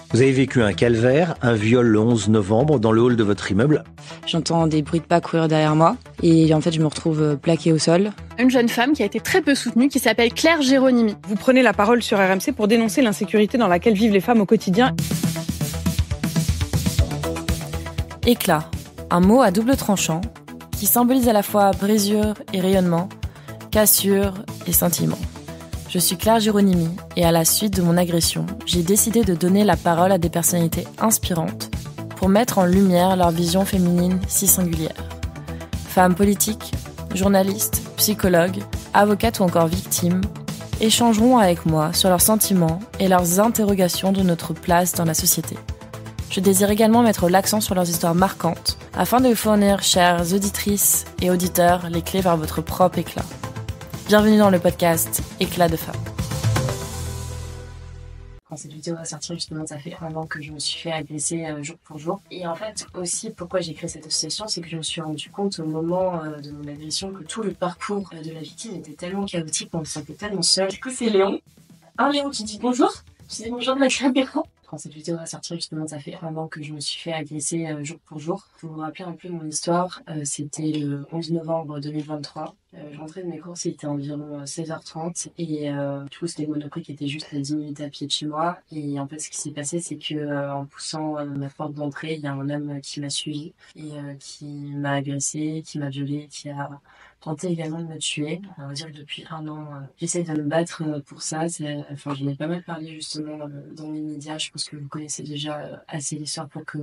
Vous avez vécu un calvaire, un viol le 11 novembre dans le hall de votre immeuble. J'entends des bruits de pas courir derrière moi et en fait je me retrouve plaquée au sol. Une jeune femme qui a été très peu soutenue, qui s'appelle Claire Géronimi. Vous prenez la parole sur RMC pour dénoncer l'insécurité dans laquelle vivent les femmes au quotidien. Éclat, un mot à double tranchant qui symbolise à la fois brisure et rayonnement, cassure et sentiment. Je suis Claire Géronimi et à la suite de mon agression, j'ai décidé de donner la parole à des personnalités inspirantes pour mettre en lumière leur vision féminine si singulière. Femmes politiques, journalistes, psychologues, avocates ou encore victimes échangeront avec moi sur leurs sentiments et leurs interrogations de notre place dans la société. Je désire également mettre l'accent sur leurs histoires marquantes afin de vous fournir, chères auditrices et auditeurs, les clés vers votre propre éclat. Bienvenue dans le podcast Éclat de femmes. Quand cette vidéo va sortir, justement, ça fait un an que je me suis fait agresser jour pour jour. Et en fait, aussi, pourquoi j'ai créé cette association, c'est que je me suis rendu compte au moment de mon agression que tout le parcours de la victime était tellement chaotique, on se sentait tellement seul. Du coup, c'est Léon. Un Léon qui dit bonjour. Je dis bonjour de la caméra. Quand cette vidéo va sortir, justement, ça fait un an que je me suis fait agresser jour pour jour. Pour vous rappeler un peu mon histoire, c'était le 11 novembre 2023. Je rentrais de mes courses, il était environ 16h30 et du coup c'était le Monoprix qui était juste à 10 minutes à pied de chez moi. Et en fait ce qui s'est passé c'est que en poussant ma porte d'entrée, il y a un homme qui m'a suivi et qui m'a agressé, qui m'a violée, qui a tenté également de me tuer. On va dire que depuis un an, j'essaie de me battre pour ça. Enfin, j'en ai pas mal parlé justement dans les médias. Je pense que vous connaissez déjà assez l'histoire pour que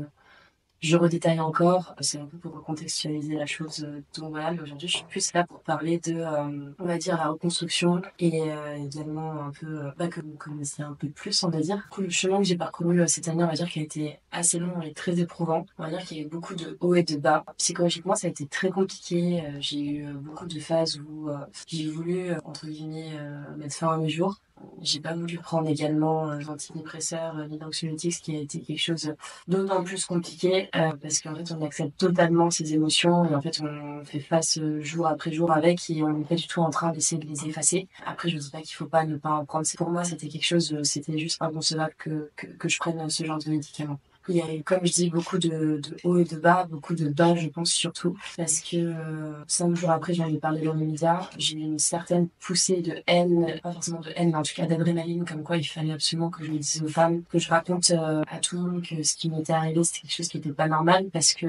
je redétaille encore. C'est un peu pour recontextualiser la chose. Donc voilà, mais aujourd'hui, je suis plus là pour parler de, on va dire, la reconstruction et également un peu, que vous connaissez un peu plus, on va dire. Du coup, le chemin que j'ai parcouru cette année, on va dire qu'il a été assez long et très éprouvant. On va dire qu'il y a eu beaucoup de hauts et de bas. Psychologiquement, ça a été très compliqué. J'ai eu beaucoup de phases où j'ai voulu, entre guillemets, mettre fin à mes jours. J'ai pas voulu prendre également d'antidépresseurs ni d'anxiolytiques, ce qui a été quelque chose d'autant plus compliqué parce qu'en fait on accepte totalement ses émotions et en fait on fait face jour après jour avec et on n'est pas du tout en train d'essayer de les effacer. Après je dis pas qu'il faut pas ne pas en prendre. Pour moi c'était quelque chose, c'était juste inconcevable que je prenne ce genre de médicaments. Il y a eu, comme je dis, beaucoup de hauts et de bas, beaucoup de bas, je pense, surtout, parce que 5 jours après, j'en ai parlé dans les médias, j'ai eu une certaine poussée de haine, pas forcément de haine, mais en tout cas d'adrénaline, comme quoi il fallait absolument que je le dise aux femmes, que je raconte à tout le monde que ce qui m'était arrivé, c'était quelque chose qui n'était pas normal, parce que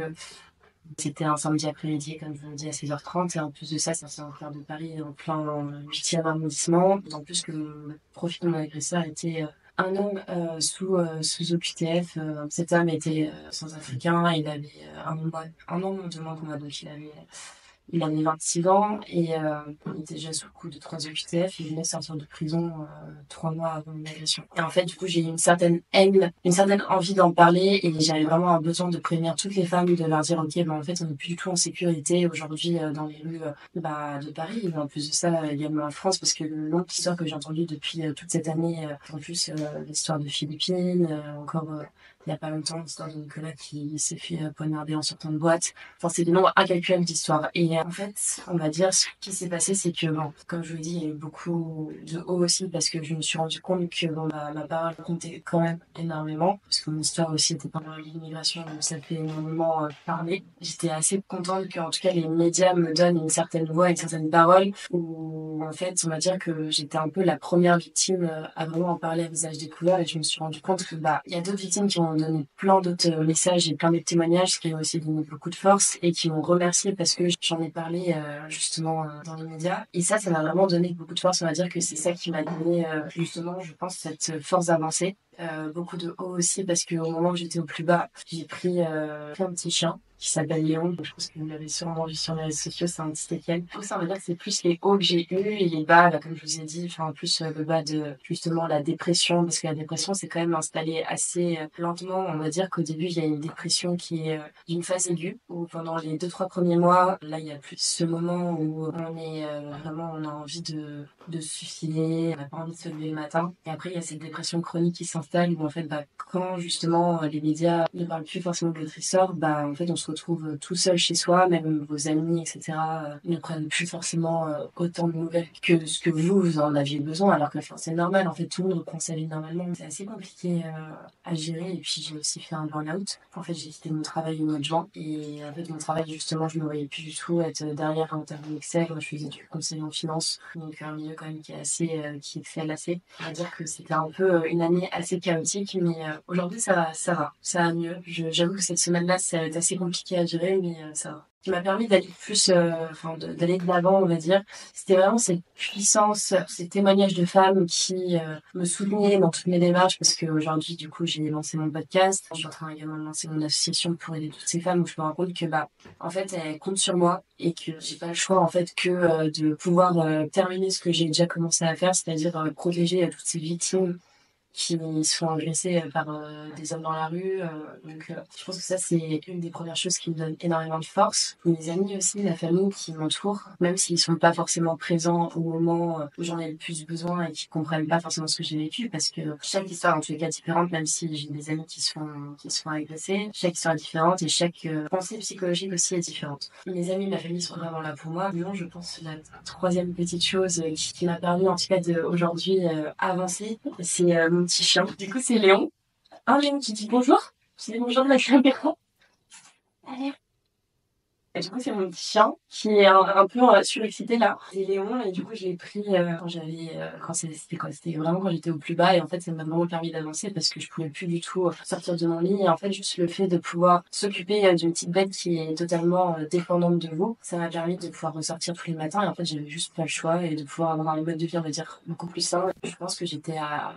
c'était un samedi après-midi, comme je vous le dis, à 16h30, et en plus de ça, c'est un cœur de Paris, en plein 8e arrondissement, d'autant plus que le profil de mon agresseur était un homme sous OQTF. Cet homme était centrafricain, il avait un an de moins que moi, donc il avait 26 ans et il était déjà sous le coup de 3 OQTF. Il venait de sortir de prison 3 mois avant une agression. Et en fait, du coup, j'ai eu une certaine haine, une certaine envie d'en parler et j'avais vraiment un besoin de prévenir toutes les femmes, de leur dire, ok, en fait, on n'est plus du tout en sécurité aujourd'hui dans les rues de Paris. Et en plus de ça, également en France, parce que le long histoire que j'ai entendue depuis toute cette année, en plus l'histoire de Philippines, encore il n'y a pas longtemps, l'histoire de Nicolas qui s'est fait poignarder en sortant de boîte. Enfin, c'est des nombres incalculables d'histoires. Et en fait, on va dire, ce qui s'est passé, c'est que, comme je vous dis, il y a eu beaucoup de hauts aussi, parce que je me suis rendu compte que ma parole comptait quand même énormément, parce que mon histoire aussi était pendant l'immigration, donc ça fait énormément parler. J'étais assez contente qu'en tout cas, les médias me donnent une certaine voix, une certaine parole, où en fait, on va dire que j'étais un peu la première victime à vraiment en parler à visage découvert, et je me suis rendu compte que, il y a d'autres victimes qui ont donné plein d'autres messages et plein de témoignages qui ont aussi donné beaucoup de force et qui m'ont remercié parce que j'en ai parlé justement dans les médias. Et ça m'a vraiment donné beaucoup de force. On va dire que c'est ça qui m'a donné justement, je pense, cette force d'avancer. Beaucoup de haut aussi parce qu'au moment où j'étais au plus bas, j'ai pris un petit chien qui s'appelle Léon. Donc, je pense que vous l'avez sûrement vu sur les réseaux sociaux, c'est un petit teckel. Tout ça, on va dire que c'est plus les hauts que j'ai eus et les bas, comme je vous ai dit, en plus le bas de justement la dépression, parce que la dépression c'est quand même installé assez lentement. On va dire qu'au début, il y a une dépression qui est d'une phase aiguë, où pendant les 2-3 premiers mois, là, il y a plus ce moment où on est on a envie de se suicider, on n'a pas envie de se lever le matin. Et après, il y a cette dépression chronique qui s'installe insupportable où en fait quand justement les médias ne parlent plus forcément de votre histoire, en fait on se retrouve tout seul chez soi, même vos amis, etc. Ne prennent plus forcément autant de nouvelles que ce que vous en aviez besoin, alors que c'est normal, en fait tout le monde reprend sa vie normalement. C'est assez compliqué à gérer, et puis j'ai aussi fait un burn-out. En fait j'ai quitté mon travail au mois de juin, et en fait mon travail justement je me voyais plus du tout être derrière un terme Excel. Moi je faisais du conseil en finance, donc un milieu quand même qui est assez qui fait lasser. On va dire que c'était un peu une année assez chaotique, mais aujourd'hui ça va mieux. J'avoue que cette semaine-là ça a été assez compliqué à gérer, mais ça va. Ce qui m'a permis d'aller plus, d'aller de l'avant, on va dire, c'était vraiment cette puissance, ces témoignages de femmes qui me soutenaient dans toutes mes démarches, parce qu'aujourd'hui, du coup, j'ai lancé mon podcast. Je suis en train également de lancer mon association pour aider toutes ces femmes, où je me rends compte que, en fait, elles comptent sur moi, et que j'ai pas le choix, en fait, que de pouvoir terminer ce que j'ai déjà commencé à faire, c'est-à-dire protéger toutes ces victimes qui se font agresser par des hommes dans la rue. Donc, je pense que ça, c'est une des premières choses qui me donne énormément de force. Mes amis aussi, la famille qui m'entoure, même s'ils sont pas forcément présents au moment où j'en ai le plus besoin et qui comprennent pas forcément ce que j'ai vécu, parce que chaque histoire est en tous les cas différente, même si j'ai des amis qui se font agresser. Chaque histoire est différente, et chaque pensée psychologique aussi est différente. Mes amis, ma famille sont vraiment là pour moi. Non, je pense que la troisième petite chose qui m'a permis en tout cas d'aujourd'hui avancer, c'est mon petit chien. Du coup, c'est Léon. Un Léon qui dit bonjour. Je dis bonjour de la caméra. Allez. Et du coup, c'est mon petit chien qui est un peu surexcité là. C'est Léon, et du coup, je l'ai pris c'était vraiment quand j'étais au plus bas, et en fait, ça m'a vraiment permis d'avancer parce que je pouvais plus du tout sortir de mon lit, et en fait, juste le fait de pouvoir s'occuper d'une petite bête qui est totalement dépendante de vous, ça m'a permis de pouvoir ressortir tous les matins, et en fait, j'avais juste pas le choix, et de pouvoir avoir un mode de vie, on va dire, beaucoup plus sain. Je pense que j'étais à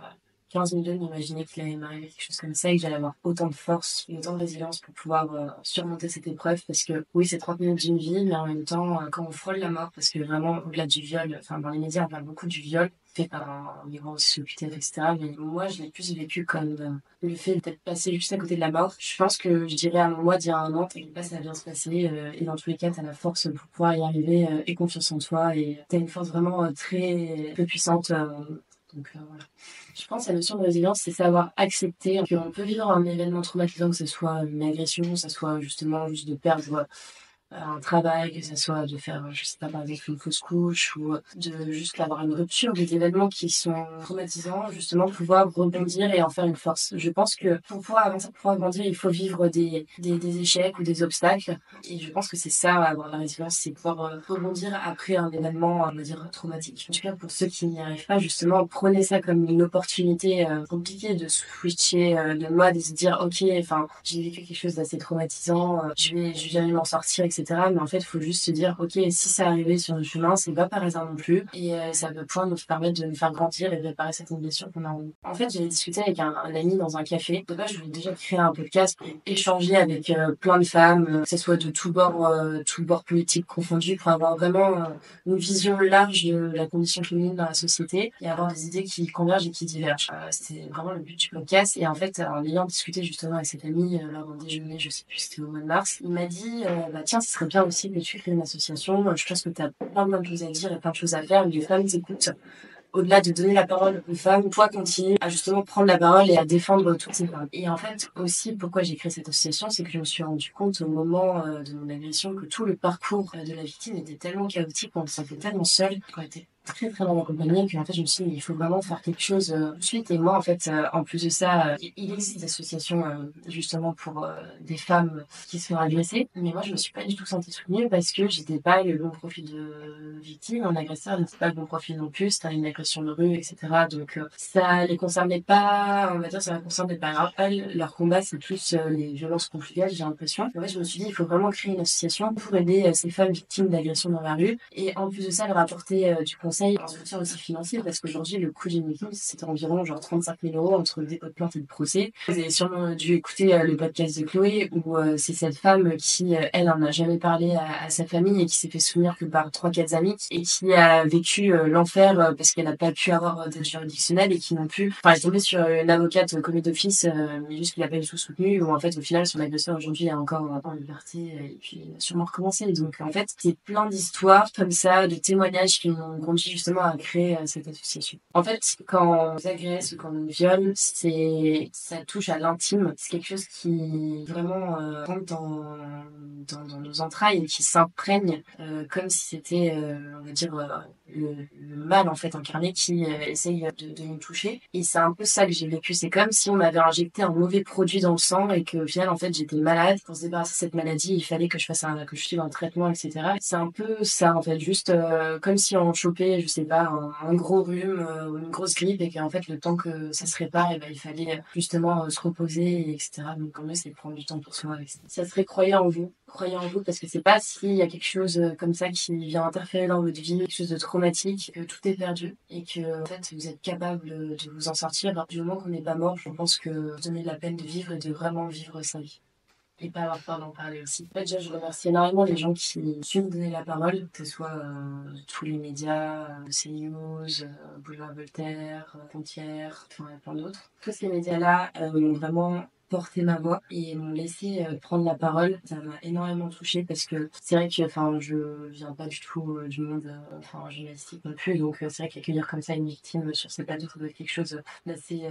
15 minutes d'imaginer qu'il allait m'arriver quelque chose comme ça, et que j'allais avoir autant de force et autant de résilience pour pouvoir surmonter cette épreuve, parce que oui, c'est 30 minutes d'une vie, mais en même temps, quand on frôle la mort, parce que vraiment, au-delà du viol, dans les médias, on parle beaucoup du viol fait par un migrant aussi OQTF, etc. Mais moi, je l'ai plus vécu comme le fait d'être passé juste à côté de la mort. Je pense que je dirais à moi d'il y a un an, t'inquiète pas, ça va bien se passer, et dans tous les cas, t'as la force pour pouvoir y arriver, et confiance en toi, et t'as une force vraiment très, très puissante. Donc voilà. Je pense que la notion de résilience, c'est savoir accepter qu'on peut vivre un événement traumatisant, que ce soit une agression, que ce soit justement juste de perdre un travail, que ce soit de faire, je sais pas, par exemple, une fausse couche, ou de juste avoir une rupture, des événements qui sont traumatisants, justement pouvoir rebondir et en faire une force. Je pense que pour pouvoir avancer, pour pouvoir grandir, il faut vivre des échecs ou des obstacles, et je pense que c'est ça, avoir la résilience, c'est pouvoir rebondir après un événement, on va dire, traumatique. En tout cas, pour ceux qui n'y arrivent pas, justement, prenez ça comme une opportunité compliquée de switcher de mode, et se dire, ok, j'ai vécu quelque chose d'assez traumatisant, je vais jamais m'en sortir, etc. Mais en fait, il faut juste se dire, ok, si ça arrivait sur le chemin, c'est pas par hasard non plus, et ça peut pouvoir nous permettre de nous faire grandir et de réparer certaines blessures qu'on a en nous. En fait, j'avais discuté avec un ami dans un café. De base, je voulais déjà créer un podcast et échanger avec plein de femmes, que ce soit de tous bords politiques confondus, pour avoir vraiment une vision large de la condition féminine dans la société, et avoir des idées qui convergent et qui divergent. C'était vraiment le but du podcast. Et en fait, en ayant discuté justement avec cet ami lors d'un déjeuner, je sais plus, c'était au mois de mars, il m'a dit, tiens, ce serait bien aussi que tu crées une association. Je pense que tu as plein de choses à dire et plein de choses à faire. Les femmes t'écoutent. Au-delà de donner la parole aux femmes, toi, continue à justement prendre la parole et à défendre toutes ces femmes. Et en fait, aussi, pourquoi j'ai créé cette association, c'est que je me suis rendu compte au moment de mon agression que tout le parcours de la victime était tellement chaotique, on se sentait tellement seul, qu'on était très très bien accompagnée, que en fait je me suis dit il faut vraiment faire quelque chose tout de suite. Et moi en fait en plus de ça, il existe des associations justement pour des femmes qui se font agresser, mais moi je me suis pas du tout sentie soutenue, parce que j'étais pas le bon profil de victime, un agresseur n'était pas le bon profil non plus, c'était une agression de rue, etc. Donc ça les concernait pas, on va dire, ça les concernait pas grave. Elles, leur combat c'est plus les violences conjugales, j'ai l'impression. En fait je me suis dit il faut vraiment créer une association pour aider ces femmes victimes d'agression dans la rue, et en plus de ça leur apporter du conseil, un soutien aussi financier, parce qu'aujourd'hui le coût d'une victime c'était environ 35 000 euros entre dépôt de plainte et de procès. Vous avez sûrement dû écouter le podcast de Chloé, où c'est cette femme qui elle en a jamais parlé à sa famille, et qui s'est fait soutenir que par 3-4 amis, et qui a vécu l'enfer parce qu'elle n'a pas pu avoir d'aide juridictionnelle, et qui non plus, elle est tombée sur une avocate commis d'office, mais juste qu'il n'a pas du tout soutenu, où en fait au final son agresseur aujourd'hui est encore en liberté, et puis il a sûrement recommencé. Donc en fait c'est plein d'histoires comme ça, de témoignages qui m'ont conduit justement à créer cette association. En fait, quand on nous agresse ou quand on nous viole, ça touche à l'intime. C'est quelque chose qui vraiment rentre dans nos entrailles et qui s'imprègne comme si c'était, on va dire, le mal en fait incarné qui essaye de nous toucher. Et c'est un peu ça que j'ai vécu. C'est comme si on m'avait injecté un mauvais produit dans le sang et qu'au final, en fait, j'étais malade. Pour se débarrasser de cette maladie, il fallait que je suive un traitement, etc. C'est un peu ça, en fait, juste comme si on chopait, je sais pas, un gros rhume ou une grosse grippe et qu'en fait, le temps que ça se répare, il fallait justement se reposer, etc. Donc, quand même, c'est prendre du temps pour soi. Ça serait croyez en vous, parce que c'est pas s'il y a quelque chose comme ça qui vient interférer dans votre vie, quelque chose de traumatique, que tout est perdu et que en fait vous êtes capable de vous en sortir. Du moment qu'on n'est pas mort, je pense que vous donnez la peine de vivre et de vraiment vivre sa vie. Et pas avoir peur d'en parler aussi. En fait, déjà, je remercie énormément les gens qui su me donner la parole, que ce soit tous les médias, CNews, Boulevard Voltaire, Frontières, enfin, plein d'autres. Tous ces médias-là m'ont vraiment porté ma voix et m'ont laissé prendre la parole. Ça m'a énormément touchée parce que c'est vrai que je viens pas du tout du monde journalistique non plus, donc c'est vrai qu'accueillir comme ça une victime sur ces plateaux, ça doit être quelque chose d'assez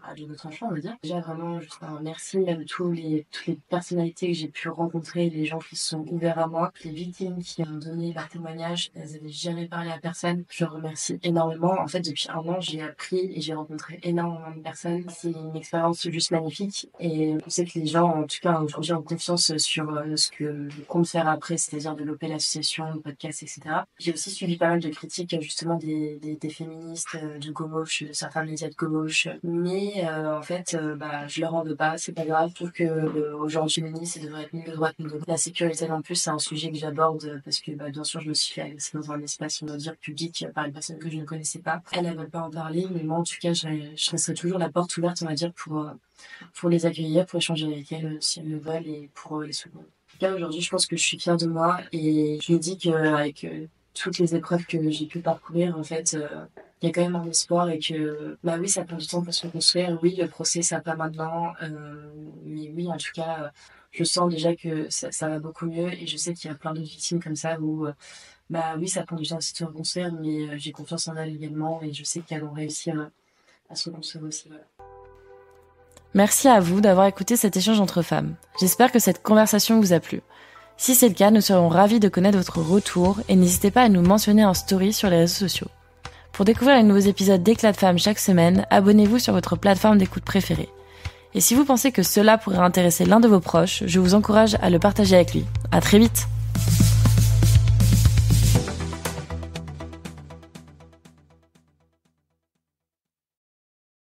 à double tranchant, on va dire. Déjà vraiment juste un merci à toutes les personnalités que j'ai pu rencontrer, les gens qui se sont ouverts à moi, les victimes qui ont donné leur témoignage, elles avaient jamais parlé à personne. Je remercie énormément. En fait, depuis 1 an, j'ai appris et j'ai rencontré énormément de personnes. C'est une expérience juste magnifique et je sais que les gens, en tout cas aujourd'hui, ont confiance sur ce que je compte faire après, c'est-à-dire développer l'association, le podcast, etc. J'ai aussi suivi pas mal de critiques justement des féministes de gauche, de certains médias de gauche, mais en fait, je leur en veux pas, c'est pas grave. Je trouve que aujourd'hui, féministe, ça devrait être ni de droite ni de gauche. La sécurité non plus, c'est un sujet que j'aborde parce que bien sûr, je me suis fait agresser dans un espace, on doit dire, public par une personne que je ne connaissais pas. Elles ne veulent pas en parler, mais moi, en tout cas, je laisserai toujours la porte ouverte, on va dire, pour les accueillir, pour échanger avec elles si elles le veulent et pour les soutenir. En tout cas, aujourd'hui, je pense que je suis fière de moi et je me dis qu'avec toutes les épreuves que j'ai pu parcourir, en fait, il y a quand même un espoir et que, oui, ça prend du temps pour se reconstruire. Oui, le procès, ça pas maintenant. Mais oui, en tout cas, je sens déjà que ça va beaucoup mieux et je sais qu'il y a plein d'autres victimes comme ça où, oui, ça prend du temps aussi de se reconstruire, mais j'ai confiance en elles également et je sais qu'elles vont réussir à se reconstruire aussi. Voilà. Merci à vous d'avoir écouté cet échange entre femmes. J'espère que cette conversation vous a plu. Si c'est le cas, nous serions ravis de connaître votre retour et n'hésitez pas à nous mentionner en story sur les réseaux sociaux. Pour découvrir les nouveaux épisodes d'Éclat de femmes chaque semaine, abonnez-vous sur votre plateforme d'écoute préférée. Et si vous pensez que cela pourrait intéresser l'un de vos proches, je vous encourage à le partager avec lui. À très vite!